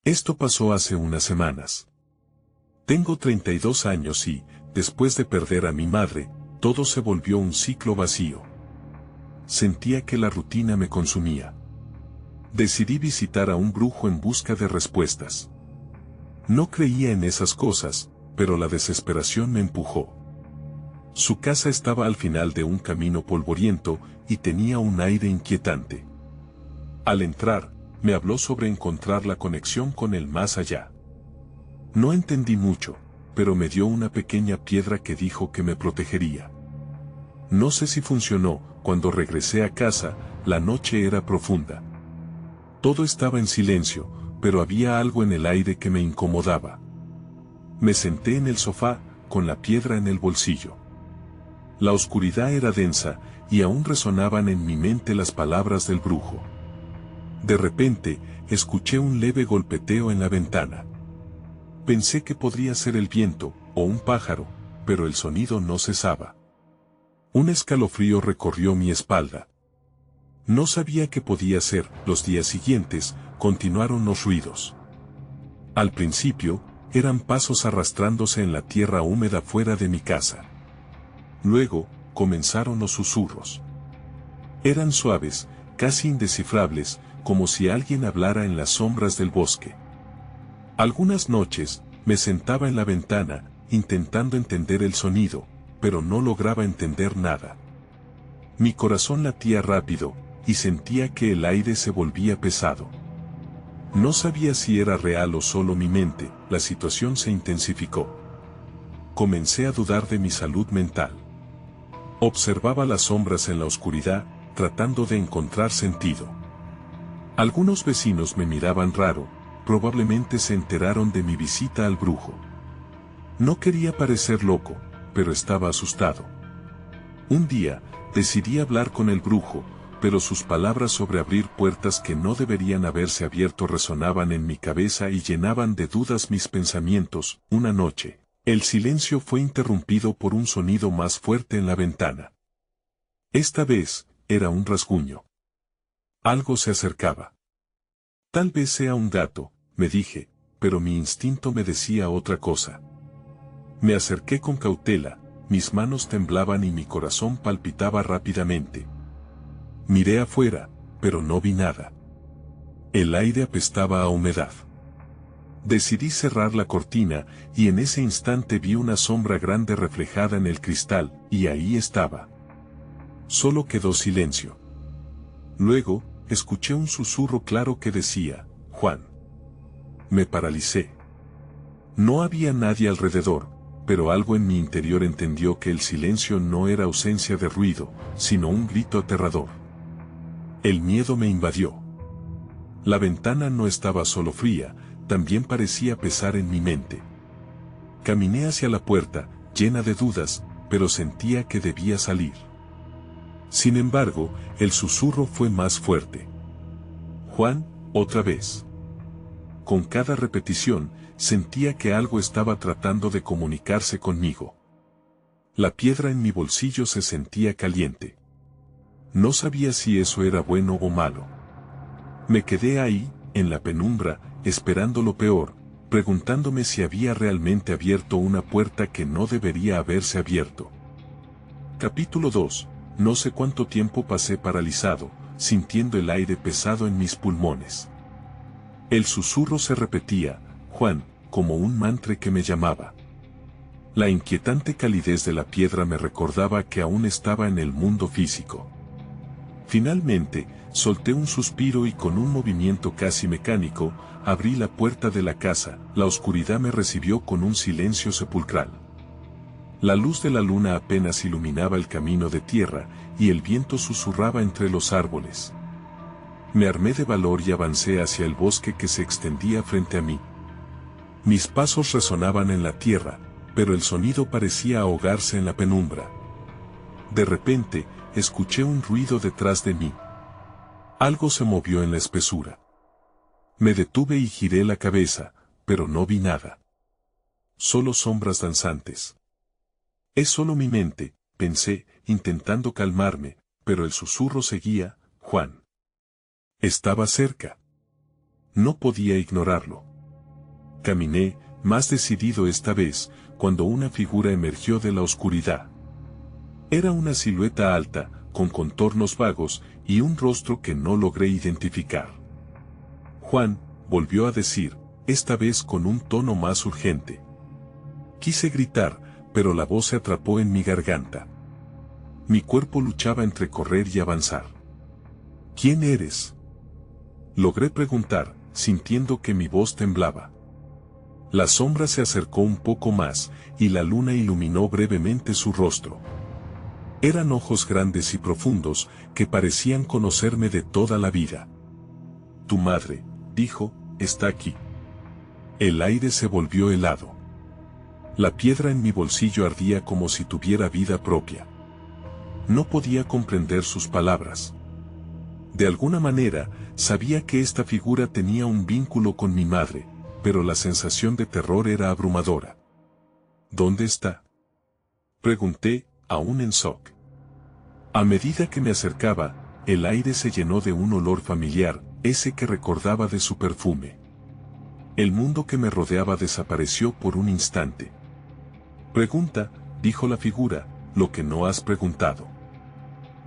Esto pasó hace unas semanas. Tengo 32 años y, después de perder a mi madre, todo se volvió un ciclo vacío. Sentía que la rutina me consumía. Decidí visitar a un brujo en busca de respuestas. No creía en esas cosas, pero la desesperación me empujó. Su casa estaba al final de un camino polvoriento y tenía un aire inquietante. Al entrar, me habló sobre encontrar la conexión con el más allá. No entendí mucho, pero me dio una pequeña piedra que dijo que me protegería. No sé si funcionó. Cuando regresé a casa, la noche era profunda. Todo estaba en silencio, pero había algo en el aire que me incomodaba. Me senté en el sofá, con la piedra en el bolsillo. La oscuridad era densa, y aún resonaban en mi mente las palabras del brujo. De repente, escuché un leve golpeteo en la ventana. Pensé que podría ser el viento, o un pájaro, pero el sonido no cesaba. Un escalofrío recorrió mi espalda. No sabía qué podía ser. Los días siguientes, continuaron los ruidos. Al principio, eran pasos arrastrándose en la tierra húmeda fuera de mi casa. Luego, comenzaron los susurros. Eran suaves, casi indescifrables, como si alguien hablara en las sombras del bosque. Algunas noches, me sentaba en la ventana, intentando entender el sonido, pero no lograba entender nada. Mi corazón latía rápido, y sentía que el aire se volvía pesado. No sabía si era real o solo mi mente. La situación se intensificó. Comencé a dudar de mi salud mental. Observaba las sombras en la oscuridad, tratando de encontrar sentido. Algunos vecinos me miraban raro, probablemente se enteraron de mi visita al brujo. No quería parecer loco, pero estaba asustado. Un día, decidí hablar con el brujo, pero sus palabras sobre abrir puertas que no deberían haberse abierto resonaban en mi cabeza y llenaban de dudas mis pensamientos. Una noche, el silencio fue interrumpido por un sonido más fuerte en la ventana. Esta vez, era un rasguño. Algo se acercaba. Tal vez sea un gato, me dije, pero mi instinto me decía otra cosa. Me acerqué con cautela, mis manos temblaban y mi corazón palpitaba rápidamente. Miré afuera, pero no vi nada. El aire apestaba a humedad. Decidí cerrar la cortina, y en ese instante vi una sombra grande reflejada en el cristal, y ahí estaba. Solo quedó silencio. Luego, escuché un susurro claro que decía, Juan. Me paralicé. No había nadie alrededor, pero algo en mi interior entendió que el silencio no era ausencia de ruido, sino un grito aterrador. El miedo me invadió. La ventana no estaba solo fría, también parecía pesar en mi mente. Caminé hacia la puerta, llena de dudas, pero sentía que debía salir. Sin embargo, el susurro fue más fuerte. Juan, otra vez. Con cada repetición, sentía que algo estaba tratando de comunicarse conmigo. La piedra en mi bolsillo se sentía caliente. No sabía si eso era bueno o malo. Me quedé ahí, en la penumbra, esperando lo peor, preguntándome si había realmente abierto una puerta que no debería haberse abierto. Capítulo 2. No sé cuánto tiempo pasé paralizado, sintiendo el aire pesado en mis pulmones. El susurro se repetía, Juan, como un mantra que me llamaba. La inquietante calidez de la piedra me recordaba que aún estaba en el mundo físico. Finalmente, solté un suspiro y con un movimiento casi mecánico, abrí la puerta de la casa. La oscuridad me recibió con un silencio sepulcral. La luz de la luna apenas iluminaba el camino de tierra, y el viento susurraba entre los árboles. Me armé de valor y avancé hacia el bosque que se extendía frente a mí. Mis pasos resonaban en la tierra, pero el sonido parecía ahogarse en la penumbra. De repente, escuché un ruido detrás de mí. Algo se movió en la espesura. Me detuve y giré la cabeza, pero no vi nada. Solo sombras danzantes. Es solo mi mente, pensé, intentando calmarme, pero el susurro seguía, Juan. Estaba cerca. No podía ignorarlo. Caminé, más decidido esta vez, cuando una figura emergió de la oscuridad. Era una silueta alta, con contornos vagos, y un rostro que no logré identificar. Juan, volvió a decir, esta vez con un tono más urgente. Quise gritar, pero la voz se atrapó en mi garganta. Mi cuerpo luchaba entre correr y avanzar. ¿Quién eres?, logré preguntar, sintiendo que mi voz temblaba. La sombra se acercó un poco más, y la luna iluminó brevemente su rostro. Eran ojos grandes y profundos, que parecían conocerme de toda la vida. Tu madre, dijo, está aquí. El aire se volvió helado. La piedra en mi bolsillo ardía como si tuviera vida propia. No podía comprender sus palabras. De alguna manera, sabía que esta figura tenía un vínculo con mi madre, pero la sensación de terror era abrumadora. ¿Dónde está?, pregunté, aún en shock. A medida que me acercaba, el aire se llenó de un olor familiar, ese que recordaba de su perfume. El mundo que me rodeaba desapareció por un instante. Pregunta, dijo la figura, lo que no has preguntado.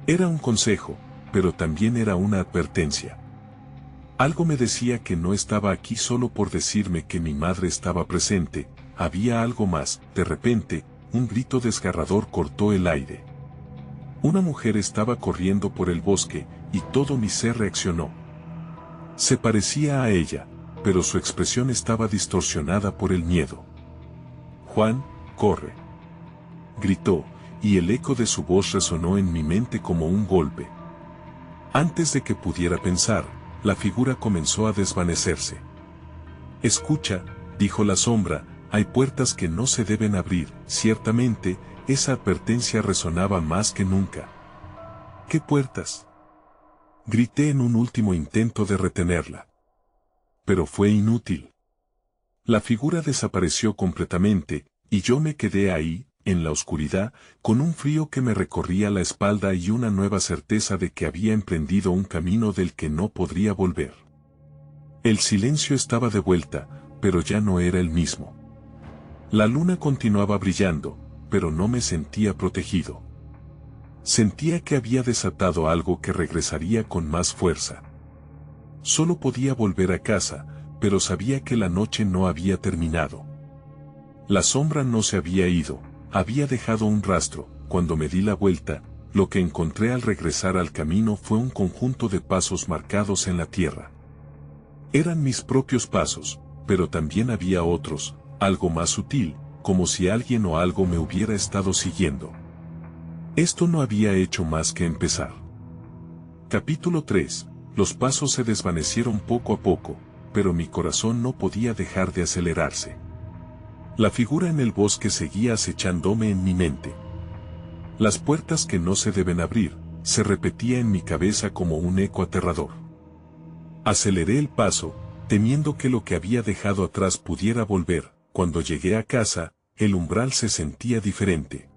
Era un consejo, pero también era una advertencia. Algo me decía que no estaba aquí solo por decirme que mi madre estaba presente, había algo más. De repente, un grito desgarrador cortó el aire. Una mujer estaba corriendo por el bosque, y todo mi ser reaccionó. Se parecía a ella, pero su expresión estaba distorsionada por el miedo. Juan, corre, gritó, y el eco de su voz resonó en mi mente como un golpe. Antes de que pudiera pensar, la figura comenzó a desvanecerse. Escucha, dijo la sombra, hay puertas que no se deben abrir. Ciertamente, esa advertencia resonaba más que nunca. ¿Qué puertas?, grité en un último intento de retenerla. Pero fue inútil. La figura desapareció completamente, y yo me quedé ahí, en la oscuridad, con un frío que me recorría la espalda y una nueva certeza de que había emprendido un camino del que no podría volver. El silencio estaba de vuelta, pero ya no era el mismo. La luna continuaba brillando, pero no me sentía protegido. Sentía que había desatado algo que regresaría con más fuerza. Solo podía volver a casa, pero sabía que la noche no había terminado. La sombra no se había ido. Había dejado un rastro. Cuando me di la vuelta, lo que encontré al regresar al camino fue un conjunto de pasos marcados en la tierra. Eran mis propios pasos, pero también había otros, algo más sutil, como si alguien o algo me hubiera estado siguiendo. Esto no había hecho más que empezar. Capítulo 3. Los pasos se desvanecieron poco a poco, pero mi corazón no podía dejar de acelerarse. La figura en el bosque seguía acechándome en mi mente. Las puertas que no se deben abrir, se repetía en mi cabeza como un eco aterrador. Aceleré el paso, temiendo que lo que había dejado atrás pudiera volver. Cuando llegué a casa, el umbral se sentía diferente.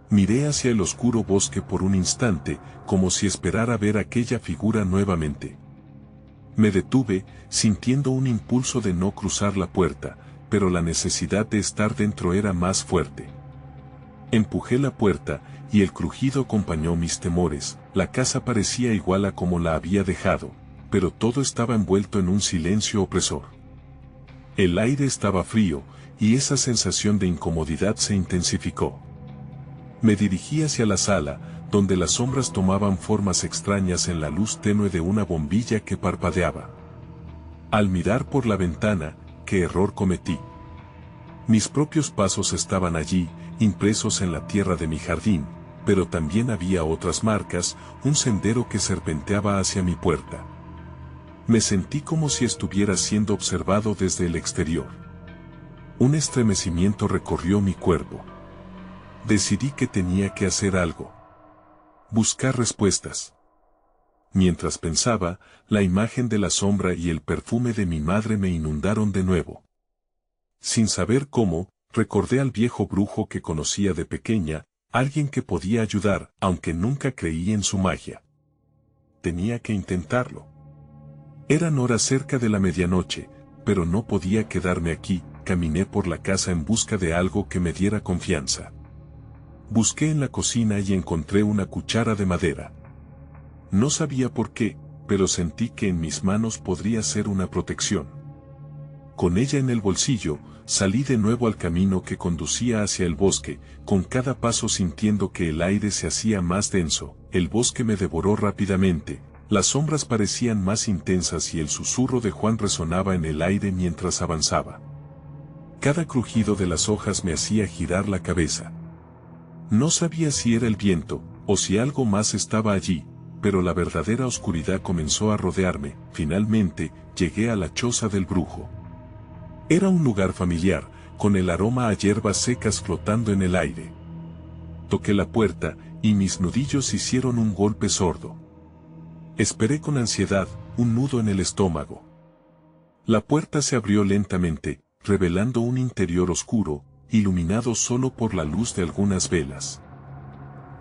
Miré hacia el oscuro bosque por un instante, como si esperara ver aquella figura nuevamente. Me detuve, sintiendo un impulso de no cruzar la puerta, pero la necesidad de estar dentro era más fuerte. Empujé la puerta, y el crujido acompañó mis temores. La casa parecía igual a como la había dejado, pero todo estaba envuelto en un silencio opresor. El aire estaba frío, y esa sensación de incomodidad se intensificó. Me dirigí hacia la sala, donde las sombras tomaban formas extrañas en la luz tenue de una bombilla que parpadeaba. Al mirar por la ventana, ¿qué error cometí? Mis propios pasos estaban allí, impresos en la tierra de mi jardín, pero también había otras marcas, un sendero que serpenteaba hacia mi puerta. Me sentí como si estuviera siendo observado desde el exterior. Un estremecimiento recorrió mi cuerpo. Decidí que tenía que hacer algo. Buscar respuestas. Mientras pensaba, la imagen de la sombra y el perfume de mi madre me inundaron de nuevo. Sin saber cómo, recordé al viejo brujo que conocía de pequeña, alguien que podía ayudar, aunque nunca creí en su magia. Tenía que intentarlo. Eran horas cerca de la medianoche, pero no podía quedarme aquí. Caminé por la casa en busca de algo que me diera confianza. Busqué en la cocina y encontré una cuchara de madera. No sabía por qué, pero sentí que en mis manos podría ser una protección. Con ella en el bolsillo, salí de nuevo al camino que conducía hacia el bosque, con cada paso sintiendo que el aire se hacía más denso. El bosque me devoró rápidamente, las sombras parecían más intensas y el susurro de Juan resonaba en el aire mientras avanzaba. Cada crujido de las hojas me hacía girar la cabeza. No sabía si era el viento, o si algo más estaba allí, pero la verdadera oscuridad comenzó a rodearme. Finalmente, llegué a la choza del brujo. Era un lugar familiar, con el aroma a hierbas secas flotando en el aire. Toqué la puerta, y mis nudillos hicieron un golpe sordo. Esperé con ansiedad, un nudo en el estómago. La puerta se abrió lentamente, revelando un interior oscuro, iluminado solo por la luz de algunas velas.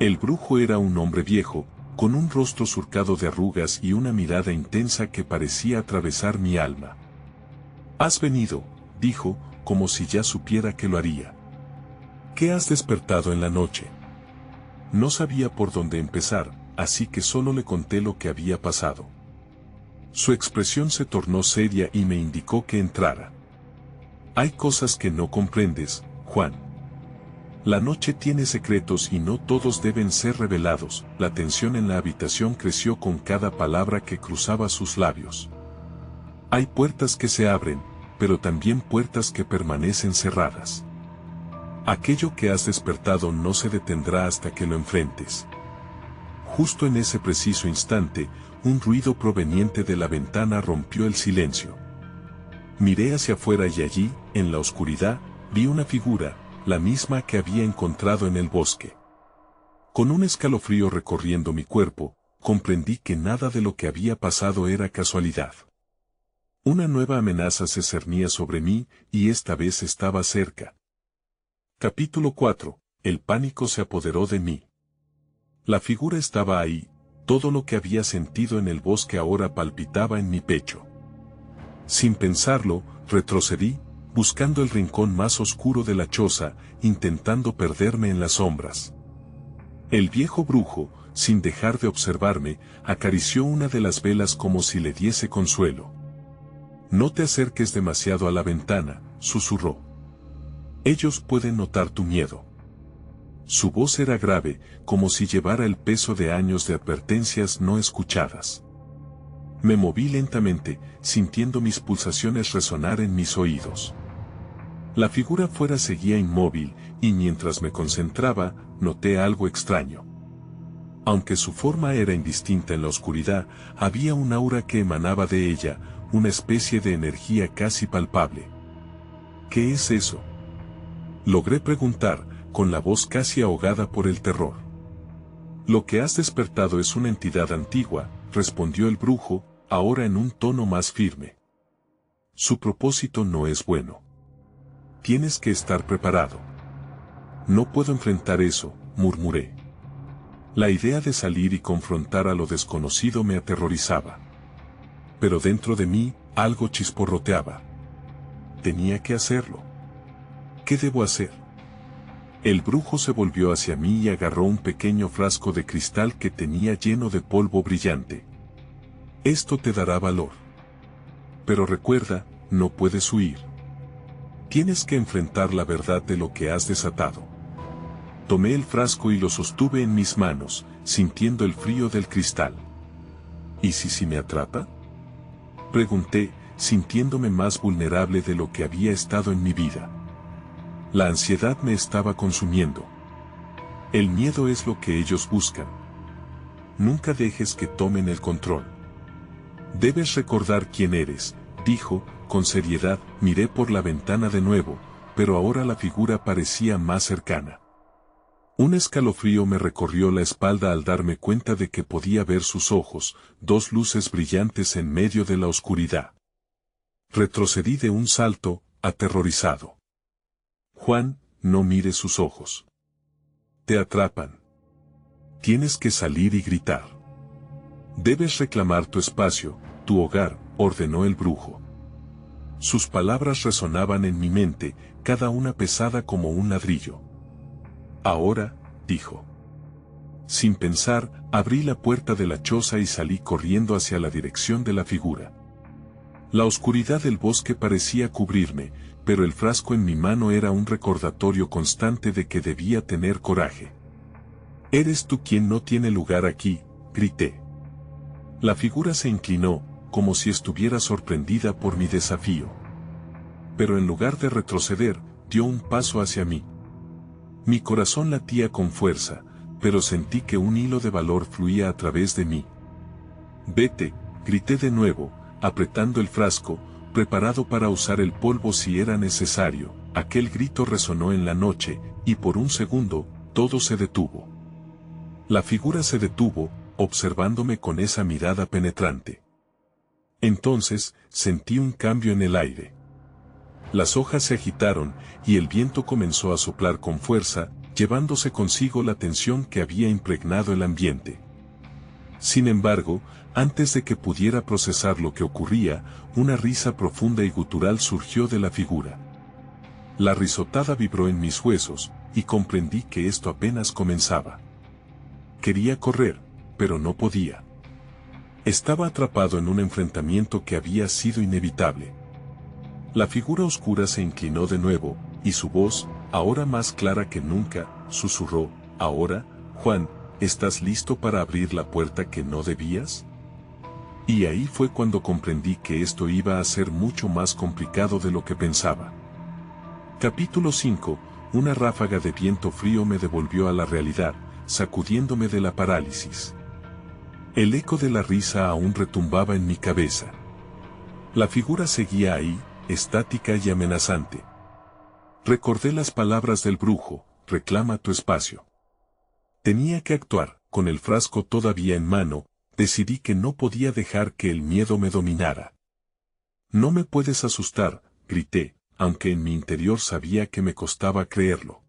El brujo era un hombre viejo, con un rostro surcado de arrugas y una mirada intensa que parecía atravesar mi alma. «¿Has venido?», dijo, como si ya supiera que lo haría. «¿Qué has despertado en la noche?». No sabía por dónde empezar, así que solo le conté lo que había pasado. Su expresión se tornó seria y me indicó que entrara. «Hay cosas que no comprendes, Juan. La noche tiene secretos y no todos deben ser revelados». La tensión en la habitación creció con cada palabra que cruzaba sus labios. «Hay puertas que se abren, pero también puertas que permanecen cerradas. Aquello que has despertado no se detendrá hasta que lo enfrentes». Justo en ese preciso instante, un ruido proveniente de la ventana rompió el silencio. Miré hacia afuera y allí, en la oscuridad, vi una figura, la misma que había encontrado en el bosque. Con un escalofrío recorriendo mi cuerpo, comprendí que nada de lo que había pasado era casualidad. Una nueva amenaza se cernía sobre mí, y esta vez estaba cerca. Capítulo 4. El pánico se apoderó de mí. La figura estaba ahí, todo lo que había sentido en el bosque ahora palpitaba en mi pecho. Sin pensarlo, retrocedí, buscando el rincón más oscuro de la choza, intentando perderme en las sombras. El viejo brujo, sin dejar de observarme, acarició una de las velas como si le diese consuelo. «No te acerques demasiado a la ventana», susurró. «Ellos pueden notar tu miedo». Su voz era grave, como si llevara el peso de años de advertencias no escuchadas. Me moví lentamente, sintiendo mis pulsaciones resonar en mis oídos. La figura afuera seguía inmóvil, y mientras me concentraba, noté algo extraño. Aunque su forma era indistinta en la oscuridad, había un aura que emanaba de ella, una especie de energía casi palpable. «¿Qué es eso?», logré preguntar, con la voz casi ahogada por el terror. «Lo que has despertado es una entidad antigua», respondió el brujo, ahora en un tono más firme. «Su propósito no es bueno. Tienes que estar preparado». «No puedo enfrentar eso», murmuré. La idea de salir y confrontar a lo desconocido me aterrorizaba. Pero dentro de mí, algo chisporroteaba. Tenía que hacerlo. ¿Qué debo hacer? El brujo se volvió hacia mí y agarró un pequeño frasco de cristal que tenía lleno de polvo brillante. «Esto te dará valor. Pero recuerda, no puedes huir. Tienes que enfrentar la verdad de lo que has desatado». Tomé el frasco y lo sostuve en mis manos, sintiendo el frío del cristal. «¿Y si me atrapa?», pregunté, sintiéndome más vulnerable de lo que había estado en mi vida. La ansiedad me estaba consumiendo. El miedo es lo que ellos buscan. Nunca dejes que tomen el control. Debes recordar quién eres, dijo, con seriedad. Miré por la ventana de nuevo, pero ahora la figura parecía más cercana. Un escalofrío me recorrió la espalda al darme cuenta de que podía ver sus ojos, dos luces brillantes en medio de la oscuridad. Retrocedí de un salto, aterrorizado. «Juan, no mires sus ojos. Te atrapan. Tienes que salir y gritar. Debes reclamar tu espacio, tu hogar», ordenó el brujo. Sus palabras resonaban en mi mente, cada una pesada como un ladrillo. Ahora, dijo. Sin pensar, abrí la puerta de la choza y salí corriendo hacia la dirección de la figura. La oscuridad del bosque parecía cubrirme, pero el frasco en mi mano era un recordatorio constante de que debía tener coraje. «Eres tú quien no tiene lugar aquí», grité. La figura se inclinó, como si estuviera sorprendida por mi desafío. Pero en lugar de retroceder, dio un paso hacia mí. Mi corazón latía con fuerza, pero sentí que un hilo de valor fluía a través de mí. «Vete», grité de nuevo, apretando el frasco, preparado para usar el polvo si era necesario. Aquel grito resonó en la noche, y por un segundo, todo se detuvo. La figura se detuvo, observándome con esa mirada penetrante. Entonces, sentí un cambio en el aire. Las hojas se agitaron, y el viento comenzó a soplar con fuerza, llevándose consigo la tensión que había impregnado el ambiente. Sin embargo, antes de que pudiera procesar lo que ocurría, una risa profunda y gutural surgió de la figura. La risotada vibró en mis huesos, y comprendí que esto apenas comenzaba. Quería correr, pero no podía. Estaba atrapado en un enfrentamiento que había sido inevitable. La figura oscura se inclinó de nuevo, y su voz, ahora más clara que nunca, susurró: «Ahora, Juan, ¿estás listo para abrir la puerta que no debías?». Y ahí fue cuando comprendí que esto iba a ser mucho más complicado de lo que pensaba. Capítulo 5. Una ráfaga de viento frío me devolvió a la realidad, sacudiéndome de la parálisis. El eco de la risa aún retumbaba en mi cabeza. La figura seguía ahí, estática y amenazante. Recordé las palabras del brujo: «Reclama tu espacio». Tenía que actuar. Con el frasco todavía en mano, decidí que no podía dejar que el miedo me dominara. «No me puedes asustar», grité, aunque en mi interior sabía que me costaba creerlo.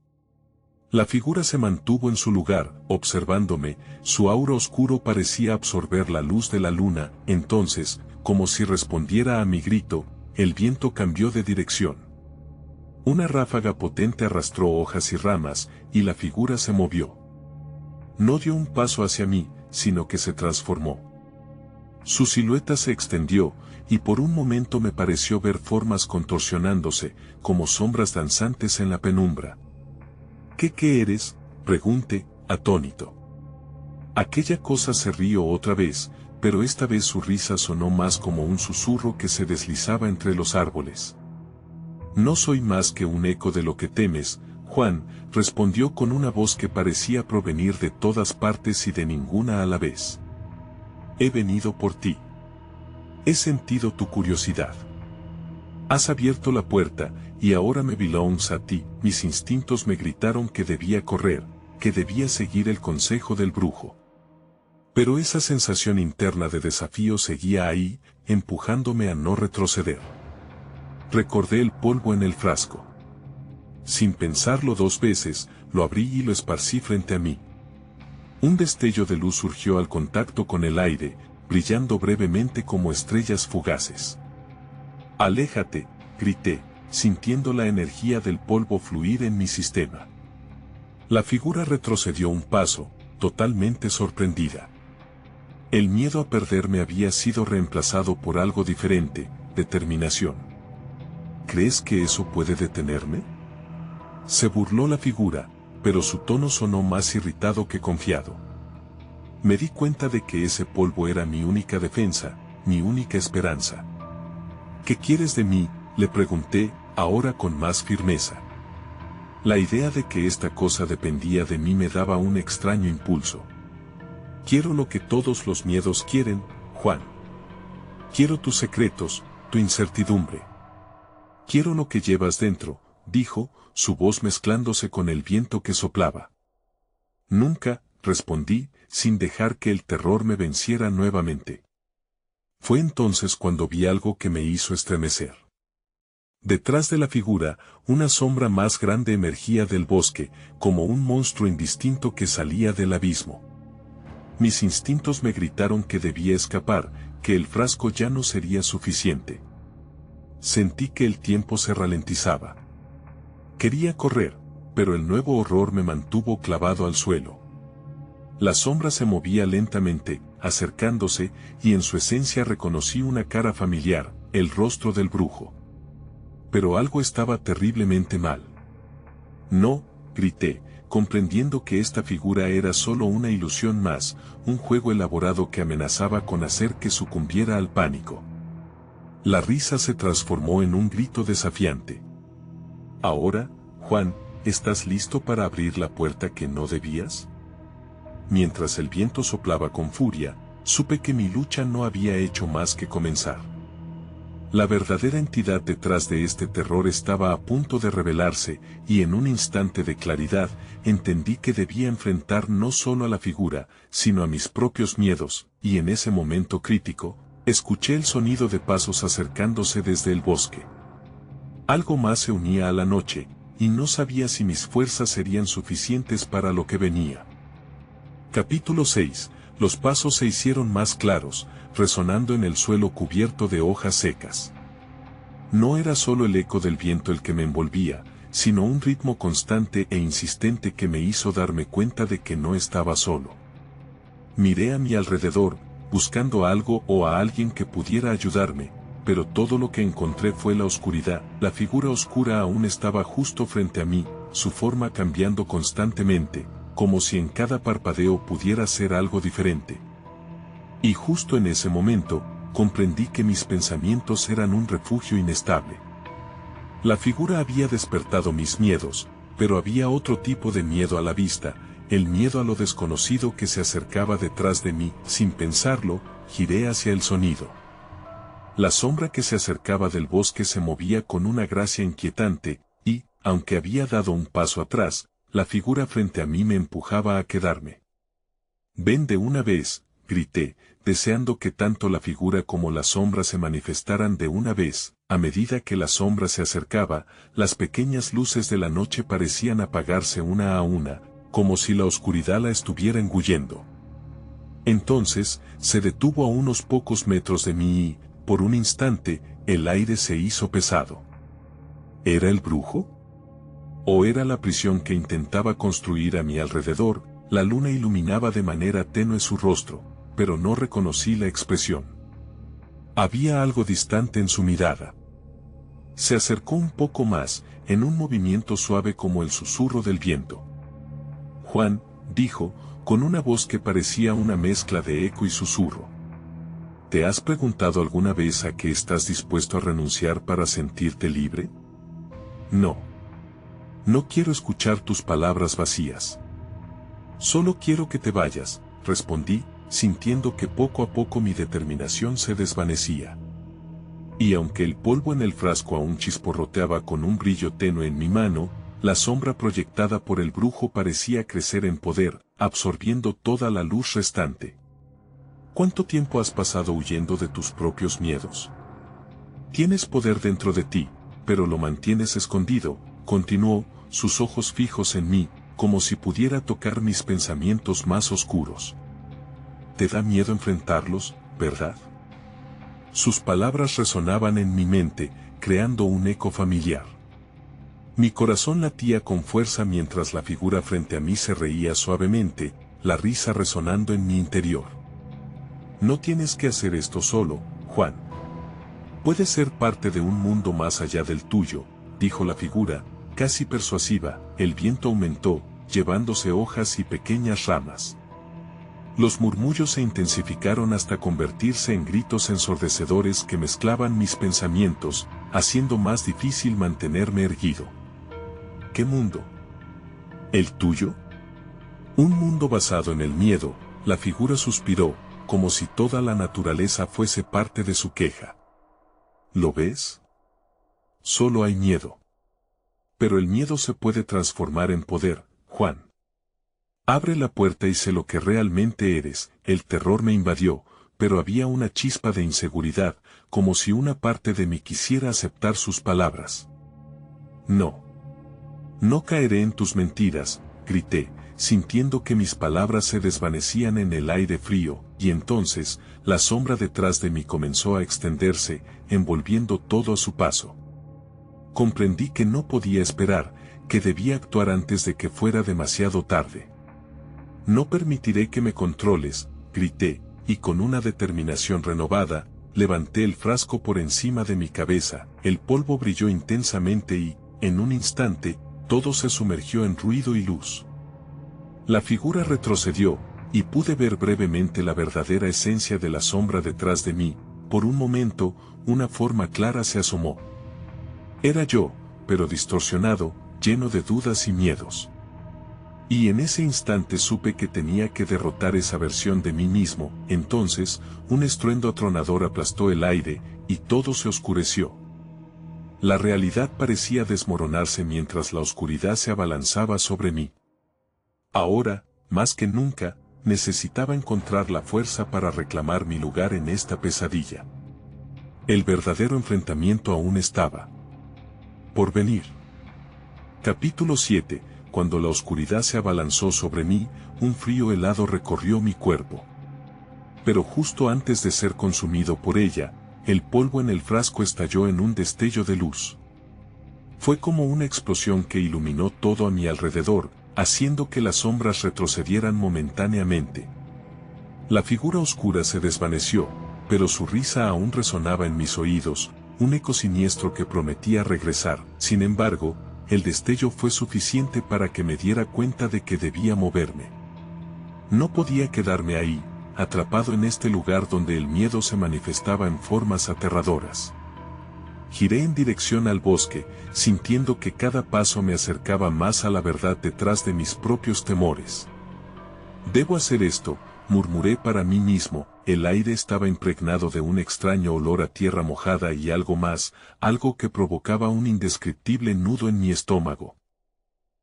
La figura se mantuvo en su lugar, observándome. Su aura oscuro parecía absorber la luz de la luna. Entonces, como si respondiera a mi grito, el viento cambió de dirección. Una ráfaga potente arrastró hojas y ramas, y la figura se movió. No dio un paso hacia mí, sino que se transformó. Su silueta se extendió, y por un momento me pareció ver formas contorsionándose, como sombras danzantes en la penumbra. ¿Qué eres?, pregunté, atónito. Aquella cosa se rió otra vez, pero esta vez su risa sonó más como un susurro que se deslizaba entre los árboles. «No soy más que un eco de lo que temes, Juan», respondió con una voz que parecía provenir de todas partes y de ninguna a la vez. «He venido por ti. He sentido tu curiosidad. Has abierto la puerta, y ahora me belongs a ti». Mis instintos me gritaron que debía correr, que debía seguir el consejo del brujo. Pero esa sensación interna de desafío seguía ahí, empujándome a no retroceder. Recordé el polvo en el frasco. Sin pensarlo dos veces, lo abrí y lo esparcí frente a mí. Un destello de luz surgió al contacto con el aire, brillando brevemente como estrellas fugaces. «Aléjate», grité, sintiendo la energía del polvo fluir en mi sistema. La figura retrocedió un paso, totalmente sorprendida. El miedo a perderme había sido reemplazado por algo diferente: determinación. «¿Crees que eso puede detenerme?», se burló la figura, pero su tono sonó más irritado que confiado. Me di cuenta de que ese polvo era mi única defensa, mi única esperanza. «¿Qué quieres de mí?», le pregunté, ahora con más firmeza. La idea de que esta cosa dependía de mí me daba un extraño impulso. «Quiero lo que todos los miedos quieren, Juan. Quiero tus secretos, tu incertidumbre. Quiero lo que llevas dentro», dijo, su voz mezclándose con el viento que soplaba. «Nunca», respondí, sin dejar que el terror me venciera nuevamente. Fue entonces cuando vi algo que me hizo estremecer. Detrás de la figura, una sombra más grande emergía del bosque, como un monstruo indistinto que salía del abismo. Mis instintos me gritaron que debía escapar, que el frasco ya no sería suficiente. Sentí que el tiempo se ralentizaba. Quería correr, pero el nuevo horror me mantuvo clavado al suelo. La sombra se movía lentamente, acercándose, y en su esencia reconocí una cara familiar, el rostro del brujo. Pero algo estaba terriblemente mal. No, grité, comprendiendo que esta figura era solo una ilusión más, un juego elaborado que amenazaba con hacer que sucumbiera al pánico. La risa se transformó en un grito desafiante. Ahora, Juan, ¿estás listo para abrir la puerta que no debías? Mientras el viento soplaba con furia, supe que mi lucha no había hecho más que comenzar. La verdadera entidad detrás de este terror estaba a punto de revelarse, y en un instante de claridad, entendí que debía enfrentar no solo a la figura, sino a mis propios miedos, y en ese momento crítico, escuché el sonido de pasos acercándose desde el bosque. Algo más se unía a la noche, y no sabía si mis fuerzas serían suficientes para lo que venía. Capítulo 6. Los pasos se hicieron más claros, resonando en el suelo cubierto de hojas secas. No era solo el eco del viento el que me envolvía, sino un ritmo constante e insistente que me hizo darme cuenta de que no estaba solo. Miré a mi alrededor, buscando algo o a alguien que pudiera ayudarme, pero todo lo que encontré fue la oscuridad. La figura oscura aún estaba justo frente a mí, su forma cambiando constantemente, como si en cada parpadeo pudiera ser algo diferente. Y justo en ese momento, comprendí que mis pensamientos eran un refugio inestable. La figura había despertado mis miedos, pero había otro tipo de miedo a la vista, el miedo a lo desconocido que se acercaba detrás de mí. Sin pensarlo, giré hacia el sonido. La sombra que se acercaba del bosque se movía con una gracia inquietante, y, aunque había dado un paso atrás, la figura frente a mí me empujaba a quedarme. «Ven de una vez», grité, deseando que tanto la figura como la sombra se manifestaran de una vez. A medida que la sombra se acercaba, las pequeñas luces de la noche parecían apagarse una a una, como si la oscuridad la estuviera engullendo. Entonces, se detuvo a unos pocos metros de mí y, por un instante, el aire se hizo pesado. ¿Era el brujo? ¿O era la prisión que intentaba construir a mi alrededor? La luna iluminaba de manera tenue su rostro, pero no reconocí la expresión. Había algo distante en su mirada. Se acercó un poco más, en un movimiento suave como el susurro del viento. «Juan», dijo, con una voz que parecía una mezcla de eco y susurro. «¿Te has preguntado alguna vez a qué estás dispuesto a renunciar para sentirte libre?» «No. No quiero escuchar tus palabras vacías. Solo quiero que te vayas», respondí, sintiendo que poco a poco mi determinación se desvanecía. Y aunque el polvo en el frasco aún chisporroteaba con un brillo tenue en mi mano, la sombra proyectada por el brujo parecía crecer en poder, absorbiendo toda la luz restante. ¿Cuánto tiempo has pasado huyendo de tus propios miedos? Tienes poder dentro de ti, pero lo mantienes escondido, continuó, sus ojos fijos en mí, como si pudiera tocar mis pensamientos más oscuros. ¿Te da miedo enfrentarlos, verdad? Sus palabras resonaban en mi mente, creando un eco familiar. Mi corazón latía con fuerza mientras la figura frente a mí se reía suavemente, la risa resonando en mi interior. «No tienes que hacer esto solo, Juan. Puedes ser parte de un mundo más allá del tuyo», dijo la figura, casi persuasiva. El viento aumentó, llevándose hojas y pequeñas ramas. Los murmullos se intensificaron hasta convertirse en gritos ensordecedores que mezclaban mis pensamientos, haciendo más difícil mantenerme erguido. ¿Qué mundo? ¿El tuyo? Un mundo basado en el miedo. La figura suspiró, como si toda la naturaleza fuese parte de su queja. ¿Lo ves? Solo hay miedo. Pero el miedo se puede transformar en poder, Juan. Abre la puerta y sé lo que realmente eres. El terror me invadió, pero había una chispa de inseguridad, como si una parte de mí quisiera aceptar sus palabras. «No. No caeré en tus mentiras», grité, sintiendo que mis palabras se desvanecían en el aire frío, y entonces, la sombra detrás de mí comenzó a extenderse, envolviendo todo a su paso. Comprendí que no podía esperar, que debía actuar antes de que fuera demasiado tarde. No permitiré que me controles, grité, y con una determinación renovada, levanté el frasco por encima de mi cabeza, el polvo brilló intensamente y, en un instante, todo se sumergió en ruido y luz. La figura retrocedió, y pude ver brevemente la verdadera esencia de la sombra detrás de mí. Por un momento, una forma clara se asomó. Era yo, pero distorsionado, lleno de dudas y miedos. Y en ese instante supe que tenía que derrotar esa versión de mí mismo. Entonces, un estruendo atronador aplastó el aire, y todo se oscureció. La realidad parecía desmoronarse mientras la oscuridad se abalanzaba sobre mí. Ahora, más que nunca, necesitaba encontrar la fuerza para reclamar mi lugar en esta pesadilla. El verdadero enfrentamiento aún estaba por venir. Capítulo 7. Cuando la oscuridad se abalanzó sobre mí, un frío helado recorrió mi cuerpo. Pero justo antes de ser consumido por ella, el polvo en el frasco estalló en un destello de luz. Fue como una explosión que iluminó todo a mi alrededor, haciendo que las sombras retrocedieran momentáneamente. La figura oscura se desvaneció, pero su risa aún resonaba en mis oídos, un eco siniestro que prometía regresar. Sin embargo, el destello fue suficiente para que me diera cuenta de que debía moverme. No podía quedarme ahí, atrapado en este lugar donde el miedo se manifestaba en formas aterradoras. Giré en dirección al bosque, sintiendo que cada paso me acercaba más a la verdad detrás de mis propios temores. «Debo hacer esto», murmuré para mí mismo. El aire estaba impregnado de un extraño olor a tierra mojada y algo más, algo que provocaba un indescriptible nudo en mi estómago.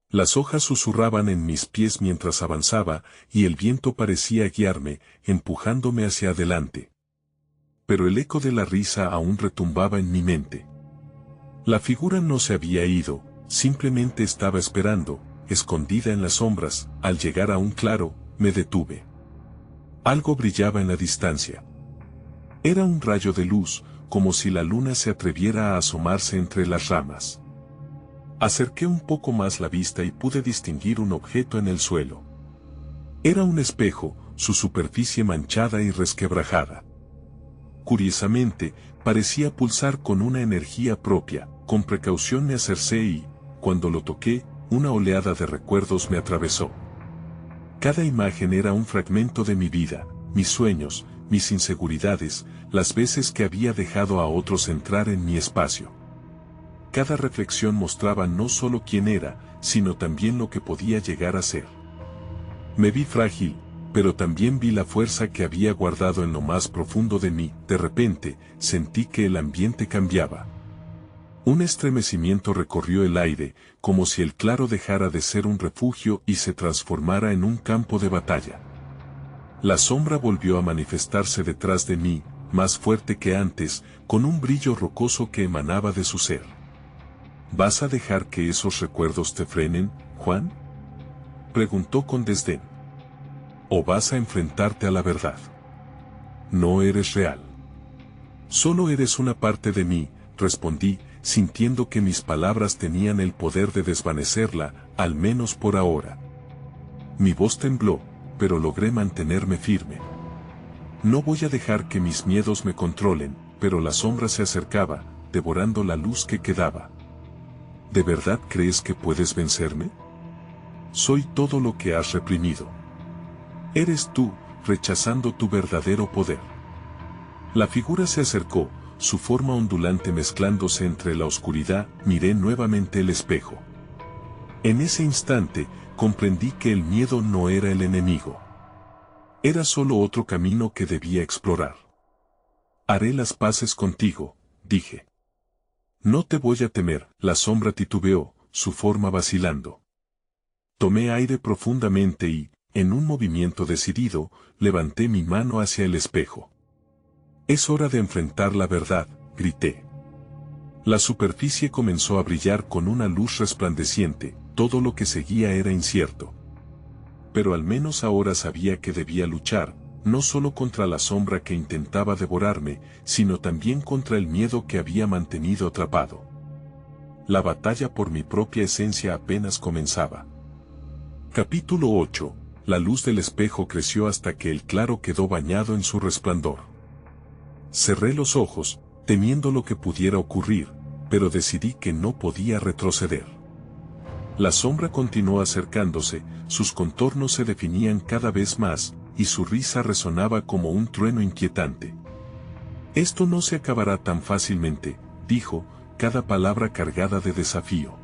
Las hojas susurraban en mis pies mientras avanzaba, y el viento parecía guiarme, empujándome hacia adelante. Pero el eco de la risa aún retumbaba en mi mente. La figura no se había ido, simplemente estaba esperando, escondida en las sombras. Al llegar a un claro, me detuve. Algo brillaba en la distancia. Era un rayo de luz, como si la luna se atreviera a asomarse entre las ramas. Acerqué un poco más la vista y pude distinguir un objeto en el suelo. Era un espejo, su superficie manchada y resquebrajada. Curiosamente, parecía pulsar con una energía propia. Con precaución me acerqué y, cuando lo toqué, una oleada de recuerdos me atravesó. Cada imagen era un fragmento de mi vida, mis sueños, mis inseguridades, las veces que había dejado a otros entrar en mi espacio. Cada reflexión mostraba no solo quién era, sino también lo que podía llegar a ser. Me vi frágil, pero también vi la fuerza que había guardado en lo más profundo de mí. De repente, sentí que el ambiente cambiaba. Un estremecimiento recorrió el aire, como si el claro dejara de ser un refugio y se transformara en un campo de batalla. La sombra volvió a manifestarse detrás de mí, más fuerte que antes, con un brillo rocoso que emanaba de su ser. ¿Vas a dejar que esos recuerdos te frenen, Juan?, preguntó con desdén. ¿O vas a enfrentarte a la verdad? No eres real. Solo eres una parte de mí, respondí, sintiendo que mis palabras tenían el poder de desvanecerla, al menos por ahora. Mi voz tembló, pero logré mantenerme firme. No voy a dejar que mis miedos me controlen, pero la sombra se acercaba, devorando la luz que quedaba. ¿De verdad crees que puedes vencerme? Soy todo lo que has reprimido. Eres tú, rechazando tu verdadero poder. La figura se acercó, su forma ondulante mezclándose entre la oscuridad. Miré nuevamente el espejo. En ese instante, comprendí que el miedo no era el enemigo. Era solo otro camino que debía explorar. Haré las paces contigo, dije. No te voy a temer. La sombra titubeó, su forma vacilando. Tomé aire profundamente y, en un movimiento decidido, levanté mi mano hacia el espejo. Es hora de enfrentar la verdad, grité. La superficie comenzó a brillar con una luz resplandeciente. Todo lo que seguía era incierto. pero al menos ahora sabía que debía luchar, no solo contra la sombra que intentaba devorarme, sino también contra el miedo que había mantenido atrapado. La batalla por mi propia esencia apenas comenzaba. Capítulo 8. La luz del espejo creció hasta que el claro quedó bañado en su resplandor. Cerré los ojos, temiendo lo que pudiera ocurrir, pero decidí que no podía retroceder. La sombra continuó acercándose, sus contornos se definían cada vez más, y su risa resonaba como un trueno inquietante. Esto no se acabará tan fácilmente, dijo, cada palabra cargada de desafío.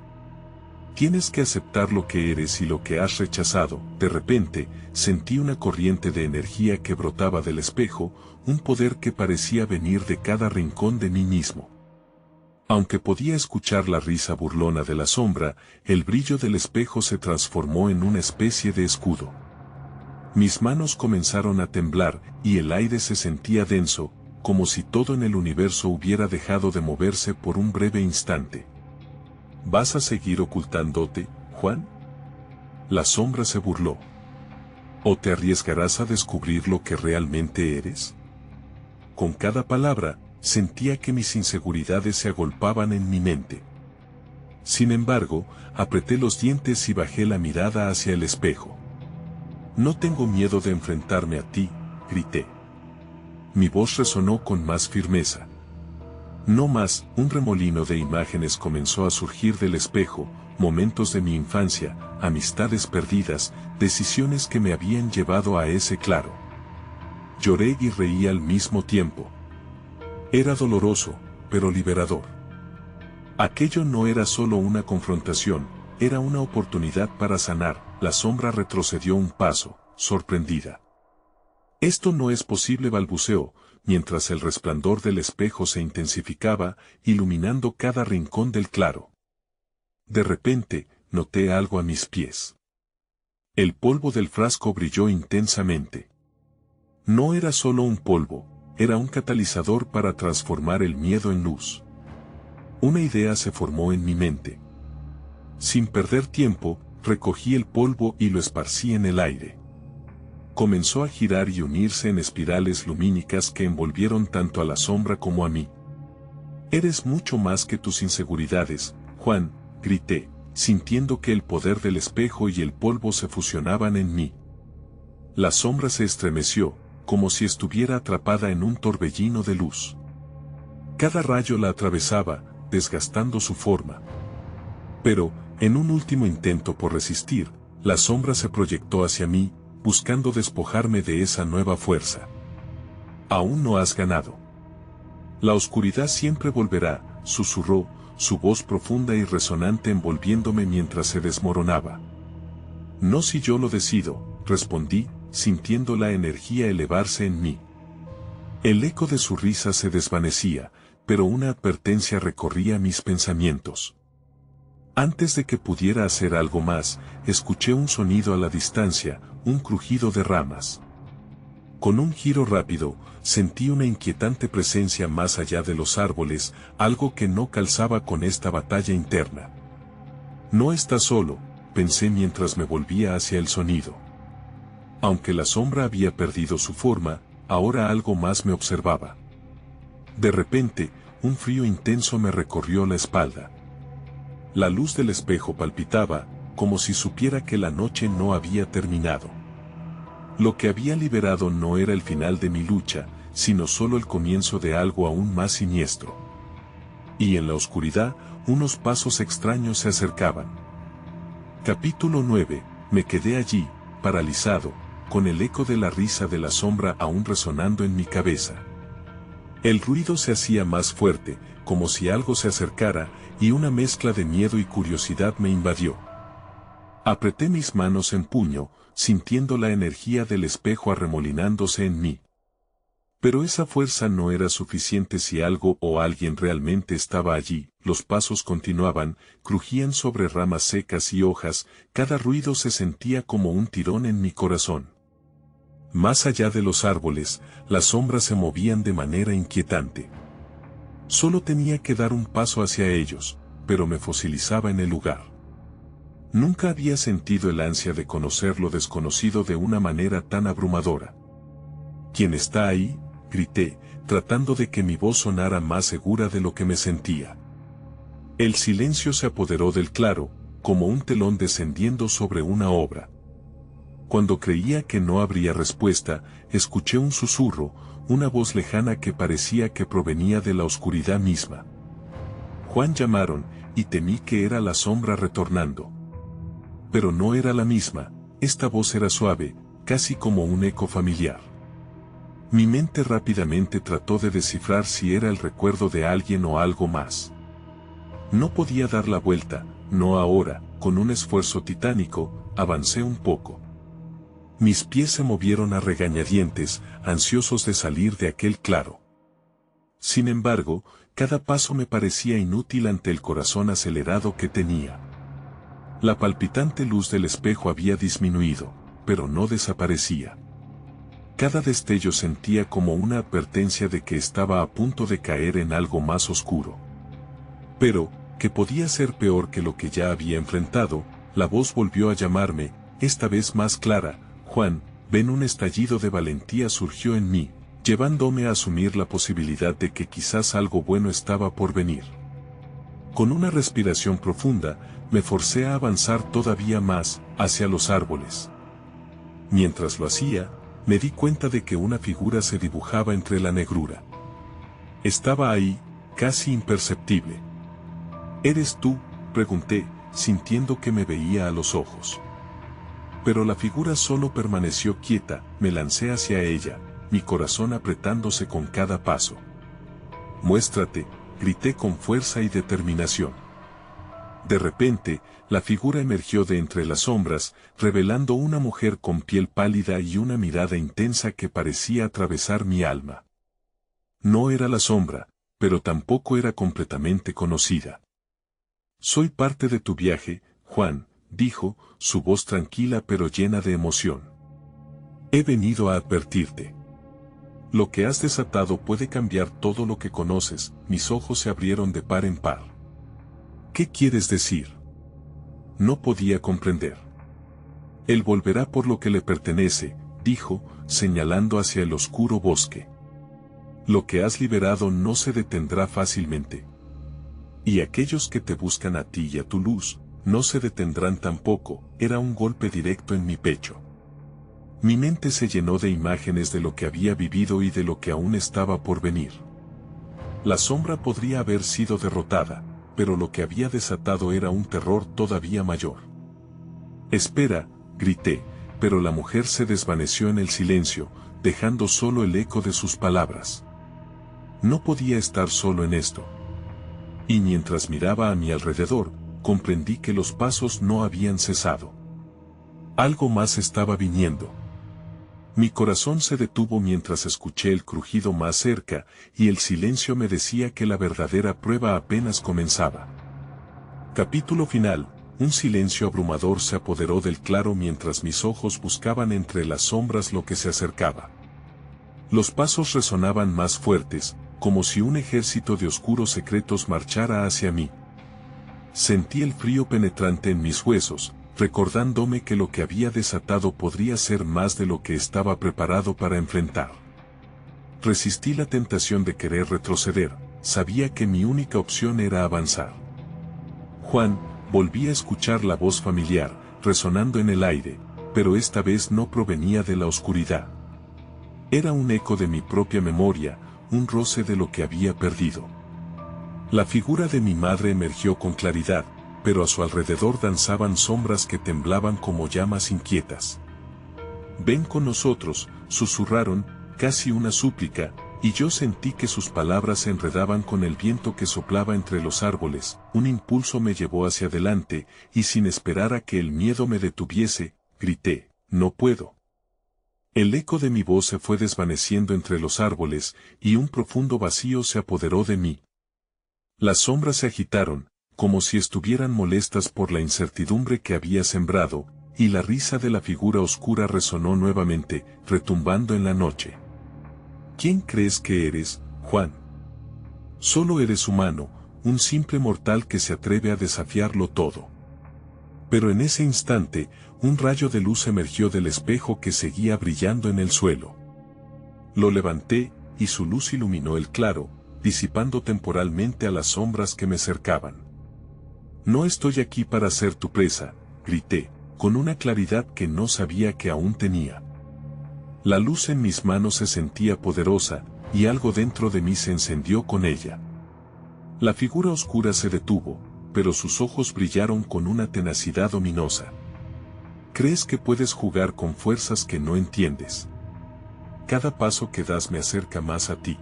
Tienes que aceptar lo que eres y lo que has rechazado. De repente, sentí una corriente de energía que brotaba del espejo, un poder que parecía venir de cada rincón de mí mismo. Aunque podía escuchar la risa burlona de la sombra, el brillo del espejo se transformó en una especie de escudo. Mis manos comenzaron a temblar, y el aire se sentía denso, como si todo en el universo hubiera dejado de moverse por un breve instante. ¿Vas a seguir ocultándote, Juan? La sombra se burló. ¿O te arriesgarás a descubrir lo que realmente eres? Con cada palabra, sentía que mis inseguridades se agolpaban en mi mente. Sin embargo, apreté los dientes y bajé la mirada hacia el espejo. No tengo miedo de enfrentarme a ti, grité. Mi voz resonó con más firmeza. No más, un remolino de imágenes comenzó a surgir del espejo, momentos de mi infancia, amistades perdidas, decisiones que me habían llevado a ese claro. Lloré y reí al mismo tiempo. Era doloroso, pero liberador. Aquello no era solo una confrontación, era una oportunidad para sanar. La sombra retrocedió un paso, sorprendida. Esto no es posible, balbuceó, mientras el resplandor del espejo se intensificaba, iluminando cada rincón del claro. De repente, noté algo a mis pies. El polvo del frasco brilló intensamente. No era solo un polvo, era un catalizador para transformar el miedo en luz. Una idea se formó en mi mente. Sin perder tiempo, recogí el polvo y lo esparcí en el aire. Comenzó a girar y unirse en espirales lumínicas que envolvieron tanto a la sombra como a mí. Eres mucho más que tus inseguridades, Juan, grité, sintiendo que el poder del espejo y el polvo se fusionaban en mí. La sombra se estremeció, como si estuviera atrapada en un torbellino de luz. Cada rayo la atravesaba, desgastando su forma. Pero, en un último intento por resistir, la sombra se proyectó hacia mí, buscando despojarme de esa nueva fuerza. Aún no has ganado. La oscuridad siempre volverá, susurró, su voz profunda y resonante envolviéndome mientras se desmoronaba. No si yo lo decido, respondí, sintiendo la energía elevarse en mí. El eco de su risa se desvanecía, pero una advertencia recorría mis pensamientos. Antes de que pudiera hacer algo más, escuché un sonido a la distancia, un crujido de ramas. Con un giro rápido, sentí una inquietante presencia más allá de los árboles, algo que no calzaba con esta batalla interna. No estás solo, pensé mientras me volvía hacia el sonido. Aunque la sombra había perdido su forma, ahora algo más me observaba. De repente, un frío intenso me recorrió la espalda. La luz del espejo palpitaba, como si supiera que la noche no había terminado. Lo que había liberado no era el final de mi lucha, sino solo el comienzo de algo aún más siniestro. Y en la oscuridad, unos pasos extraños se acercaban. Capítulo 9. Me quedé allí, paralizado, con el eco de la risa de la sombra aún resonando en mi cabeza. El ruido se hacía más fuerte, como si algo se acercara, y una mezcla de miedo y curiosidad me invadió. Apreté mis manos en puño, sintiendo la energía del espejo arremolinándose en mí. Pero esa fuerza no era suficiente si algo o alguien realmente estaba allí. Los pasos continuaban, crujían sobre ramas secas y hojas, cada ruido se sentía como un tirón en mi corazón. Más allá de los árboles, las sombras se movían de manera inquietante. Solo tenía que dar un paso hacia ellos, pero me fosilizaba en el lugar. Nunca había sentido el ansia de conocer lo desconocido de una manera tan abrumadora. ¿Quién está ahí?, grité, tratando de que mi voz sonara más segura de lo que me sentía. El silencio se apoderó del claro, como un telón descendiendo sobre una obra. Cuando creía que no habría respuesta, escuché un susurro, una voz lejana que parecía que provenía de la oscuridad misma. Juan, llamaron, y temí que era la sombra retornando. Pero no era la misma, esta voz era suave, casi como un eco familiar. Mi mente rápidamente trató de descifrar si era el recuerdo de alguien o algo más. No podía dar la vuelta, no ahora. Con un esfuerzo titánico, avancé un poco. Mis pies se movieron a regañadientes, ansiosos de salir de aquel claro. Sin embargo, cada paso me parecía inútil ante el corazón acelerado que tenía. La palpitante luz del espejo había disminuido, pero no desaparecía. Cada destello sentía como una advertencia de que estaba a punto de caer en algo más oscuro. Pero, que podía ser peor que lo que ya había enfrentado, la voz volvió a llamarme, esta vez más clara. Juan, ven. Un estallido de valentía surgió en mí, llevándome a asumir la posibilidad de que quizás algo bueno estaba por venir. Con una respiración profunda, me forcé a avanzar todavía más, hacia los árboles. Mientras lo hacía, me di cuenta de que una figura se dibujaba entre la negrura. Estaba ahí, casi imperceptible. ¿Eres tú?, pregunté, sintiendo que me veía a los ojos. Pero la figura solo permaneció quieta. Me lancé hacia ella, mi corazón apretándose con cada paso. Muéstrate, grité con fuerza y determinación. De repente, la figura emergió de entre las sombras, revelando una mujer con piel pálida y una mirada intensa que parecía atravesar mi alma. No era la sombra, pero tampoco era completamente conocida. Soy parte de tu viaje, Juan, dijo, su voz tranquila pero llena de emoción. He venido a advertirte. Lo que has desatado puede cambiar todo lo que conoces. Mis ojos se abrieron de par en par. ¿Qué quieres decir? No podía comprender. Él volverá por lo que le pertenece, dijo, señalando hacia el oscuro bosque. Lo que has liberado no se detendrá fácilmente. Y aquellos que te buscan a ti y a tu luz, no se detendrán tampoco. Era un golpe directo en mi pecho. Mi mente se llenó de imágenes de lo que había vivido y de lo que aún estaba por venir. La sombra podría haber sido derrotada, pero lo que había desatado era un terror todavía mayor. Espera, grité, pero la mujer se desvaneció en el silencio, dejando solo el eco de sus palabras. No podía estar solo en esto. Y mientras miraba a mi alrededor, comprendí que los pasos no habían cesado. Algo más estaba viniendo. Mi corazón se detuvo mientras escuché el crujido más cerca, y el silencio me decía que la verdadera prueba apenas comenzaba. Capítulo final. Un silencio abrumador se apoderó del claro mientras mis ojos buscaban entre las sombras lo que se acercaba. Los pasos resonaban más fuertes, como si un ejército de oscuros secretos marchara hacia mí. Sentí el frío penetrante en mis huesos, recordándome que lo que había desatado podría ser más de lo que estaba preparado para enfrentar. Resistí la tentación de querer retroceder, sabía que mi única opción era avanzar. Juan, volví a escuchar la voz familiar, resonando en el aire, pero esta vez no provenía de la oscuridad. Era un eco de mi propia memoria, un roce de lo que había perdido. La figura de mi madre emergió con claridad, pero a su alrededor danzaban sombras que temblaban como llamas inquietas. Ven con nosotros, susurraron, casi una súplica, y yo sentí que sus palabras se enredaban con el viento que soplaba entre los árboles. Un impulso me llevó hacia adelante, y sin esperar a que el miedo me detuviese, grité, no puedo. El eco de mi voz se fue desvaneciendo entre los árboles, y un profundo vacío se apoderó de mí. Las sombras se agitaron, como si estuvieran molestas por la incertidumbre que había sembrado, y la risa de la figura oscura resonó nuevamente, retumbando en la noche. ¿Quién crees que eres, Juan? Solo eres humano, un simple mortal que se atreve a desafiarlo todo. Pero en ese instante, un rayo de luz emergió del espejo que seguía brillando en el suelo. Lo levanté, y su luz iluminó el claro, disipando temporalmente a las sombras que me cercaban. «No estoy aquí para ser tu presa», grité, con una claridad que no sabía que aún tenía. La luz en mis manos se sentía poderosa, y algo dentro de mí se encendió con ella. La figura oscura se detuvo, pero sus ojos brillaron con una tenacidad ominosa. «¿Crees que puedes jugar con fuerzas que no entiendes? Cada paso que das me acerca más a ti.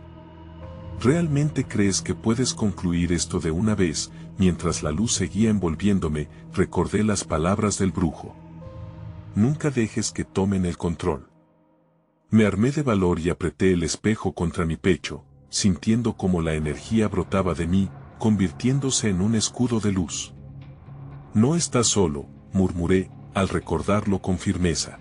¿Realmente crees que puedes concluir esto de una vez?» Mientras la luz seguía envolviéndome, recordé las palabras del brujo. «Nunca dejes que tomen el control». Me armé de valor y apreté el espejo contra mi pecho, sintiendo cómo la energía brotaba de mí, convirtiéndose en un escudo de luz. «No estás solo», murmuré, al recordarlo con firmeza.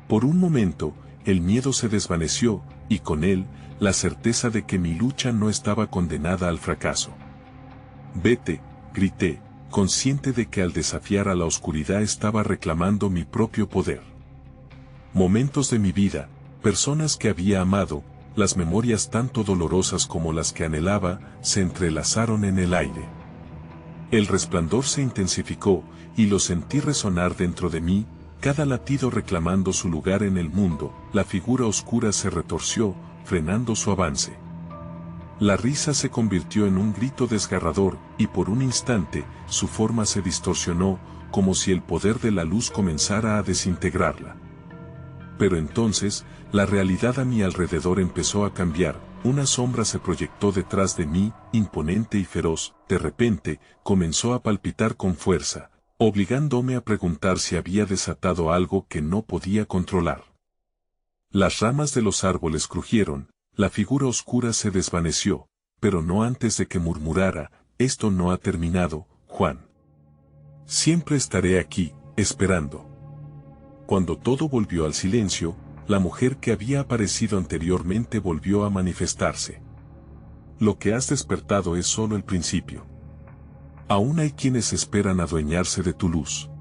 Por un momento, el miedo se desvaneció, y con él, la certeza de que mi lucha no estaba condenada al fracaso. «Vete», grité, consciente de que al desafiar a la oscuridad estaba reclamando mi propio poder. Momentos de mi vida, personas que había amado, las memorias tanto dolorosas como las que anhelaba, se entrelazaron en el aire. El resplandor se intensificó, y lo sentí resonar dentro de mí, cada latido reclamando su lugar en el mundo. La figura oscura se retorció, frenando su avance. La risa se convirtió en un grito desgarrador, y por un instante, su forma se distorsionó, como si el poder de la luz comenzara a desintegrarla. Pero entonces, la realidad a mi alrededor empezó a cambiar. Una sombra se proyectó detrás de mí, imponente y feroz. De repente, comenzó a palpitar con fuerza, obligándome a preguntar si había desatado algo que no podía controlar. Las ramas de los árboles crujieron, la figura oscura se desvaneció, pero no antes de que murmurara: «Esto no ha terminado, Juan. Siempre estaré aquí, esperando». Cuando todo volvió al silencio, la mujer que había aparecido anteriormente volvió a manifestarse. «Lo que has despertado es solo el principio. Aún hay quienes esperan adueñarse de tu luz.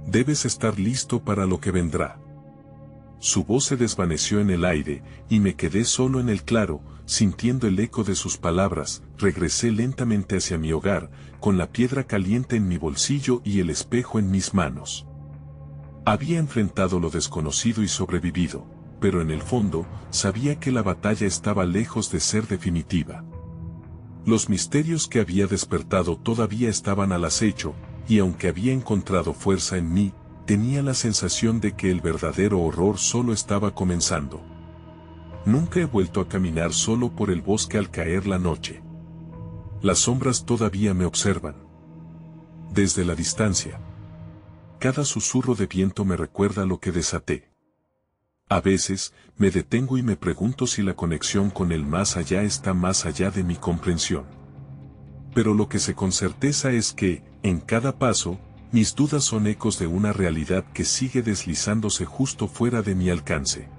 Debes estar listo para lo que vendrá». Su voz se desvaneció en el aire, y me quedé solo en el claro, sintiendo el eco de sus palabras. Regresé lentamente hacia mi hogar, con la piedra caliente en mi bolsillo y el espejo en mis manos. Había enfrentado lo desconocido y sobrevivido, pero en el fondo, sabía que la batalla estaba lejos de ser definitiva. Los misterios que había despertado todavía estaban al acecho, y aunque había encontrado fuerza en mí, tenía la sensación de que el verdadero horror solo estaba comenzando. Nunca he vuelto a caminar solo por el bosque al caer la noche. Las sombras todavía me observan. Desde la distancia. Cada susurro de viento me recuerda lo que desaté. A veces, me detengo y me pregunto si la conexión con el más allá está más allá de mi comprensión. Pero lo que sé con certeza es que, en cada paso, mis dudas son ecos de una realidad que sigue deslizándose justo fuera de mi alcance.